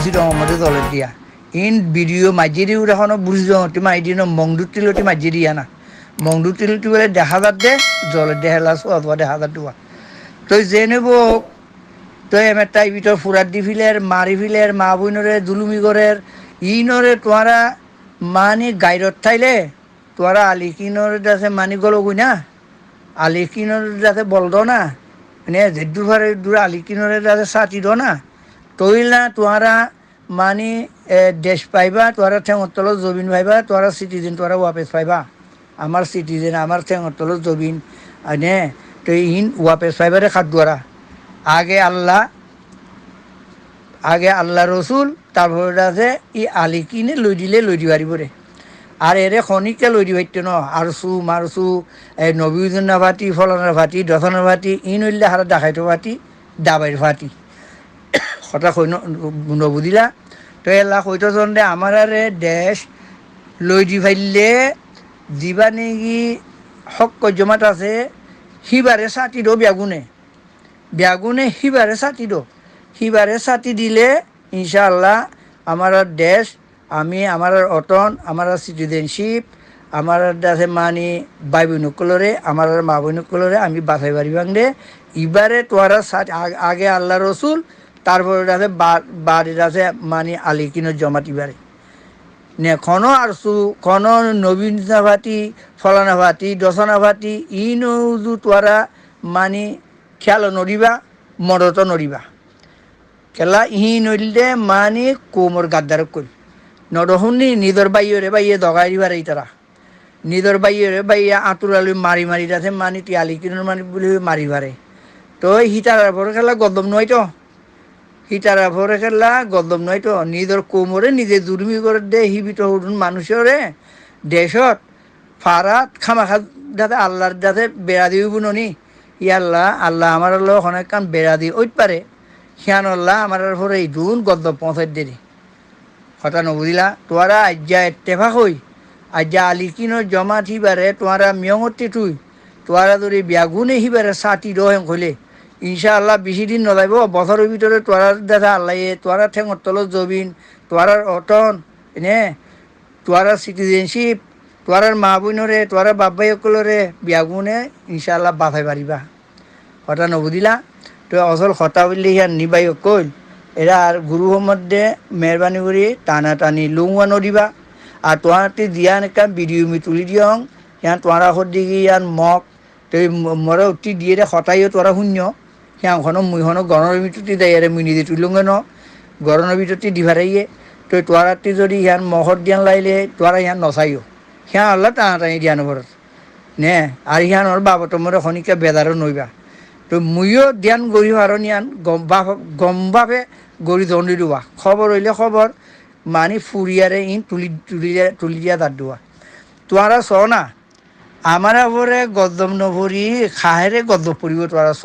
বুঝি রহমতে দলের দিয়া ইন ভিডিও মাঝিরি এখনো বুঝি রহমতি মাইদি না মংদুর তিলটি মাঝি দিয়া না মংদুর তিলটি বলে দেখা যার দে জলের দেহেলা সোয়া দেখা যার দুয়া তো যে নেব তো এমের তাই ভিতর ফুরার দি ফিলের মারি ফিলের মা বইনরে জুলুমি গরের ইনরে তোরা মানি গাইরত থাইলে তোরা আলি কিনর যাতে মানি গলো গই না আলি কিনর যাতে বলদ না মানে যেদুর ভারে দূর আলি কিনরে যাতে সাথী দ না তৈল না তোরা মানি দেশ পাইবা তোরা ঠেঙর তলত জবিন পাইবা তোরা সিটিজেন তোরা ওয়াপেস পাইবা আমার সিটিজেন আমার ঠেঙর তলত জবিন নে তো ইন ওয়াপেস পাইবারে খাদ দ্বারা আগে আল্লাহ রসুল তারপরে আছে ই আলি কিনে লই দিলে লই দিবারি পরে আর এরে খনিকে লই দি পাইতো ন আরসু মারসু এই নবীজনা ভাতি ফলনের ভাতি দশনের ভাতি ইন হইলে হারা দেখাইতো ভাতি দাবাইর ভাতি কথা কই নবুদিলা তো এলা কইতো জন্দে আমার আরে দেশ লই দি ফাইলে দিবা নেকি হক জমাত আছে সিবারে সাতি দো ব্যাগুনে সিবারে সাতি দো সিবারে সাতি দিলে ইনশাআল্লাহ আমার দেশ আমি আমার অটন আমার সিটিজেনশিপ আমার আছে মানি ভাই বোনকলরে আমার মা বোনকলরে আমি বাছাই পারি বাংলে এবারে তোরা আগে আল্লাহ রসুল তারপরে আছে বাড়ির আছে মানি আলি কিনো জমাতিবারে নে খন আরসু খন নবীন ভাতি ফলানা ভাতি দশনা ভাতি ইনজু তোরা মানি খেয়াল নড়িবা মদত নড়িবা কেলা ই নইলে মানি কোমর গাদ্দার করি নরহুনি নিজের বাইয়ে দগাই দিবার এই তারা নিজের বাইয়ে আতুরালি মারি যাতে মানি তিয়ালি কিনোর মানি বলে মারি বারে তো হিতার পরে খেলা গদম নয় তো হিতার পরে খেলা গদম নয় তো নিজের কোমরে নিজে জুলমি করে দে হিবিত হুন মানুষরে দেশত ফারাত খামাখা যাতে আল্লাহর যাতে বেড়া দিব নি ই আল্লাহ আমার অনেক কাম বেড়া দি ওই পারে হিয়ান আল্লাহ আমার পরে এই দুন গদ্দম পৌঁছাই দেরি কথা নবুদিলা তোরা আজ্ঞা এত্তেফাক হই আজ্ঞা আলি কিনো জমা থিবারে তোরা মিয়ঙতি তুই তোরা যদি ব্যাগুনে হিবারে সাতি রহেং হইলে ইনশাআল্লাহ বেশি দিন নলাইব বছরের ভিতরে তোরা দেখা আল্লাহ তোরা ঠেঙর তলত জবিন তোরার অটন এনে তোরার সিটিজেনশিপ তোরার মা বোনরে তোরা বাপ ভাইসকলরে ব্যাগুনে ইনশাআল্লাহ বাফাই পারিবা কথা নবুদিলা তো অচল হতা বললে ইয়ার নিবাই কইল এরা আর গুরুর মধ্যে মেহরবানি করে টানাটানি লুঙা নদিবা আর তোহাতে দিয়ান একটা ভিডিও মি তুলি দিয়ং সিয়ান তোরা সদিকে ইয়ান মগ তই মরে উঠি দিয়ে দে হতাইও তোরা শূন্য সিয়াংখনো মুইখনো গৰণৰ ভিতৰতে যায় ইয়াৰে মুই নিজে তুলুঙে ন গৰণৰ ভিতৰতে দিভাৰাইয়ে তই তোৰাতে যদি ইয়ান মহত দিয়ান লাইলে তোরা ইয়ান নচাইও সিয়ান আল্লাহ টানাটানি দিয়ান ঘৰত নে আর সিয়ানোর বাবত মরে খনিকা বেদারও নইবা তো মুইও ধ্যান গড়ি হারো নিয়ান গম্বাপে গড়ি দণ্ডি দেওয়া খবর হইলে খবর মানি ফুরিয়ারে ইন তুলি দিয়া তার দেওয়া তোরা চ না আমার পরে গদ্দম নভরি খাহেরে গদ্দম পড়িব তোরা চ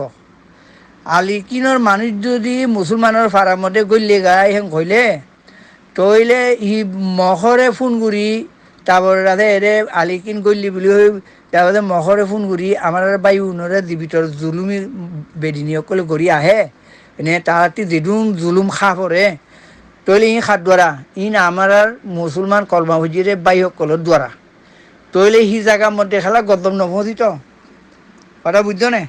আলি কিনোর মানুষ যদি মুসলমানের ফারার মধ্যে গলিয়ে গায় হেন কইলে তইলে ই মহরে ফোন করি তারপরে রাধে এরে আলিকিন গল্লি বলি হই তারপরে মহরে ফোন করি আমার বায়ু উনরে জীবিতর জুলুমি বেদিনী সকলে গড়ি আহে এনে তাহাতি যেদুন জুলুম খা পরে তইলে ই খাত দ্বারা ইন আমার মুসলমান কলমা ভুজিরে বাই সকলের দ্বারা তইলে সি জায়গার মধ্যে খেলা গদ্দম নভজিত কথা বুঝছ নে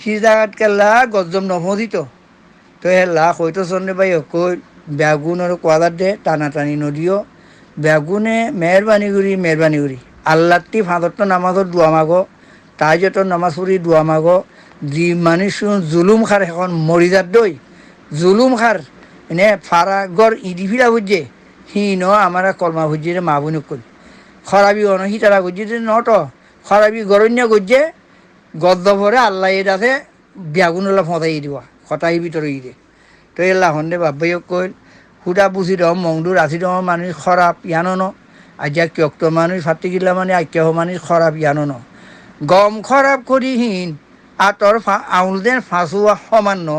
সি জায়গাত খেলা গদ্দম নভজিত তো হেলা হয়তো চন্দ্রে বাই সকল ব্যাগুনের কোয়াদার দে টানাটানি নদীও বেগুনে মেহরবানি করি আল্লাহটি ফাঁদরত নামাজত দোয়া মাগো তাইজত নামাজ পড়ি দোয়া মাগো যি মানুষ জুলুম খার এখন মরি যাত দই জুলুম খার এনে ফারাগর ইদি ফিরা বুঝছে সি ন আমার কলমা বুঝছে মা বোন কই খরাবি অন হিতারা বুঝছে নত খরাবি গরণ্য গুজছে গদ্দ ভরে আল্লাহ এর আছে বেগুন ওলা ফঁদাই দিবা খতাই ভিতরে ইদে তো এলা হন্দে বাবাই কইল হুদা বুঝি দম মংদুর আসি দম মানুষ খরাপ ইয়ানো ন আজ্ঞা কিয়ক্ত মানুষ ফাটি গিলা মানে আজ্ঞা মানুষ খরাপ ইয়ানো ন গম খরাপ করি হিন আতর আউল দেন ফাঁসুয়া সমান ন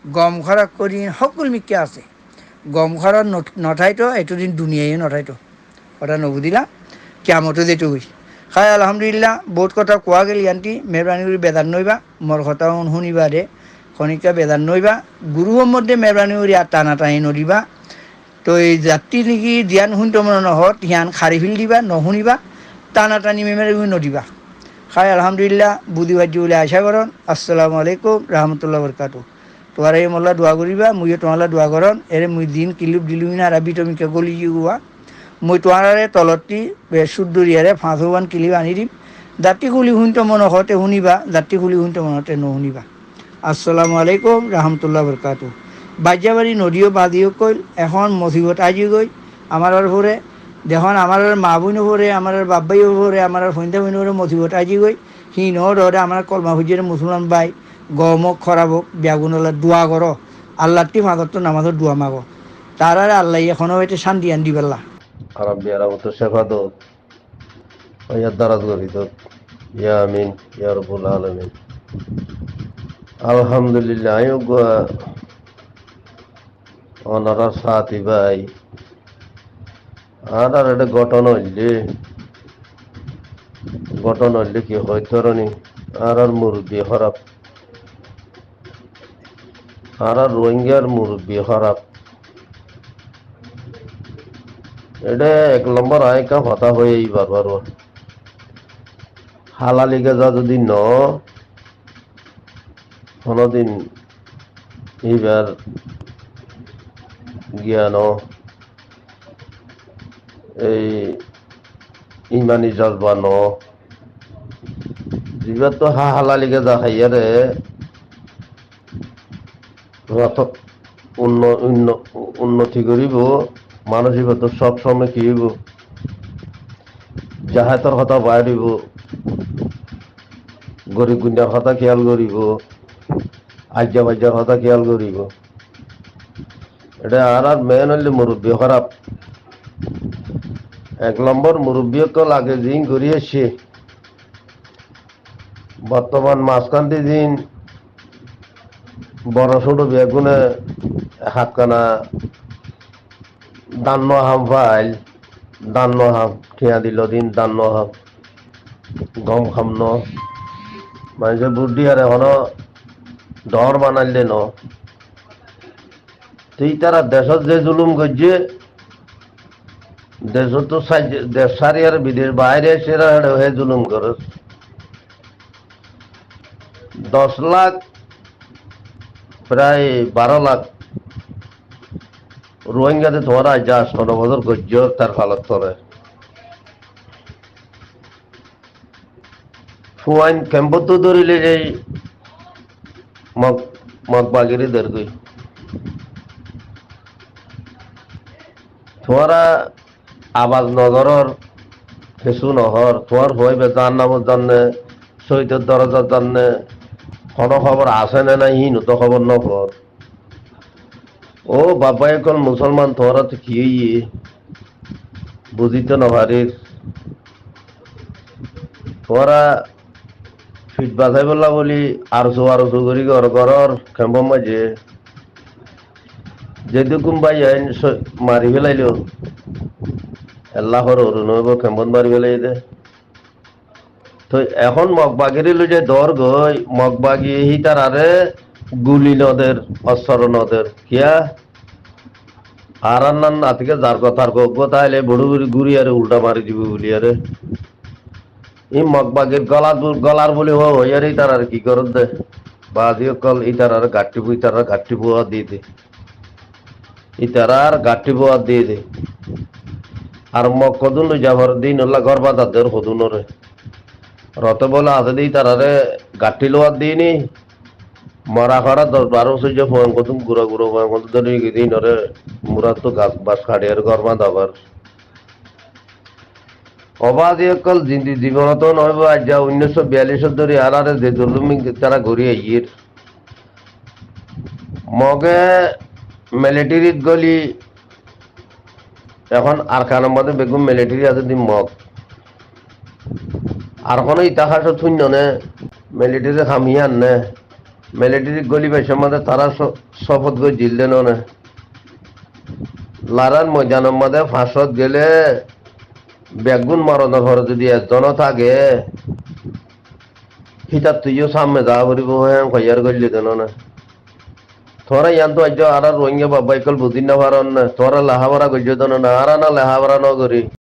গম খরাপ করি সকল মিকে আছে গম খরাপ নঠাইতো এইটো দিন দুনিয়াই নঠাইতো কথা নবুদিলা কেমতো যেটো গৈছে খাই আলহামদুলিল্লাহ বহুত কথা কোৱা গেল ইয়ান্তি মেহরবানি করে বেদার নইবা মোর কথা শুনিবা দে খনিকা বেদার নইবা গুরুর মধ্যে মেহরবানি করে আর টানাটানি নদিবা তো এই যাত্ৰী নেকি ধ্যান শুনতে মনে নহত হিয়ান খাৰি ফিল দিবা নশুনিবা টানা টানি মেমেৰে নদিবা খাই আলহামদুলিল্লাহ বুদ্ধি বাদ্য বলে আশা করন আসসালামু আলাইকুম রহমতুল্লাহ বরকাতু তোমার এই মোল্লা দোয়া করিবা মুইও তোমার দোয়া করন এর মুই দিন কিলুপ দিলুই না রাবি টমিকে গলি গুয়া মুই তোমারে তলতি সুদ্দুরিয়ারে 5 কিলিপ আনি দিম জাতি খুলি শুনতে মনে হতে শুনিবা জাতি খুলি শুনতে মনে হতে নশুনিবা আসসালামু আলাইকুম রহমতুল্লাহ বরকাতু বাজ্যাবাড়ি নদীও বাদিও কইল এখন মসিবত আজি গই আমার পরে দেখুন আমার মা বোন পরে আমার বাব্বাইও পরে আমার সন্ধ্যা বোন পরে মসিবত আজি গই সি নরে আমার কলমা হুজির মুসলমান ভাই গমক খরাবক বেগুনলা দোয়া করো আল্লাহটি মাগত তো নামাজত দোয়া মাগো তার আর আল্লাহ এখনো হয়তো শান্তি আন দিবেলা ربي أنا متشفى ويا الدرس غريب يا آمين يا رب العالمين الحمد لله يوغا ওনারা সাথী ভাই আর একটা ঘটনা হইলে কি হইতরনি আর মুরব্বী খারাপ আর রোহিঙ্গার মুরব্বী খারাপ এটা 1 নম্বর আয়কা কথা হয়ে বারবার হালালি গেজা যদি কোনদিন এইবার জ্ঞান এই ইমানি জজবা যিবার তো হালালি গেজা খাইয়ারে উন্নতি করিব মানসিকতা সব সময় কি হইব জাহাতের কথা বাড়িব গরিব গুঞ্জার কথা খেয়াল করিব আজ্ঞা বাজ্যার কথা খেয়াল করিব এটা আর মেন হইলে মুরব্বী খারাপ 1 নম্বর মুরব্বীকে লাগে দিন করিয়েছে বর্তমান মাঝখান্তি দিন বড় ছোট বেগুনে হাতখানা দান্ন হাম ফাইল দান্ন হাম ঠিয়া দিল দিন দান্ন হাম গম খাম মানুষের বুদ্ধি আর এখনো ডর বানাইলে তুই তারা দেশত যে জুলুম করছে দেশ তো দেশ সারি আর বিদেশ বাইরে সেরা হয়ে জুলুম করে 10 লাখ প্রায় 12 লাখ রোহিঙ্গাতে তোমার যা 16 বছর গজ্য তার ফালত করে ফুয়াইন ক্যাম্পত ধরিলে যে মগবাগিরি দরগই তোমারা আবাজ নগরর ফেসু নহর তোমার হয়ে বেজান নামত জানে শহীদের দরজার জানে কোনো খবর আছে না নাই হিন তো খবর নকর ও বাবা এখন মুসলমান তোরা তো কি বুঝিতে নভারির তোরা ফিট বাজাই বললা বলি আরশো করি ঘর খেম্প মাঝে যদি কোনবাই মারি ফেলাইল আল্লাহর অরুণ হইব খেম্পত মারি ফেলাই দে তো এখন মগবাগিরি লই যে দর গই মগবাগি হি তার আরে গুলি নদের অস্ত্র নদের কিয়া আর নান আতিকে যার কথার গো তাইলে বড় গুড়ি আরে উল্টা মারি দিব বলি আরে এই মগবাগির গলার বলি হইয়ার এই তার আর কি করত দে বাজিও কল এই তার আর গাঠি বুয়া দিয়ে দে এই তার আর গাঠি বুয়া দিয়ে দে আর মগ কদুন লই যাবার দিন হল্লা ঘর বাজাদের হদুনরে রতে বলে আছে দিই তারারে গাঠি লোয়ার দিইনি মরা খরা 10-12 সূর্য ফোন কতুম গুড়া ফোন কত ধরে দিন ওরে মুরাদ তো গাছ বাস খাড়ি আর ঘর বাঁধাবার অবাধি অকল জীবনত নয় আজ যা 1942 ধরে আর যে জুলুমি তারা ঘুরি আইয়ের মগে মিলিটারিত গলি এখন আর কানের মধ্যে বেগুন মিলিটারি আছে দিন মগ আর কোনো ইতিহাস শূন্য নে মিলিটারি খামিয়ান নে মিলিটারি গলি বেশার মধ্যে তারা শপথ করে জিল দেন না লারার ময়দানের মধ্যে ফাঁসত গেলে বেগুন মরণের ঘরে যদি একজনও থাকে হিতার তুইও সামনে যাওয়া করিব হ্যাঁ কইয়ার গলি দেন না তোরা ইয়ান তো আজ আর রোহিঙ্গা বাবা ইকল বুঝিন না পারন না তোরা লাহাবারা গজ্য না আর না লাহাবারা নগরী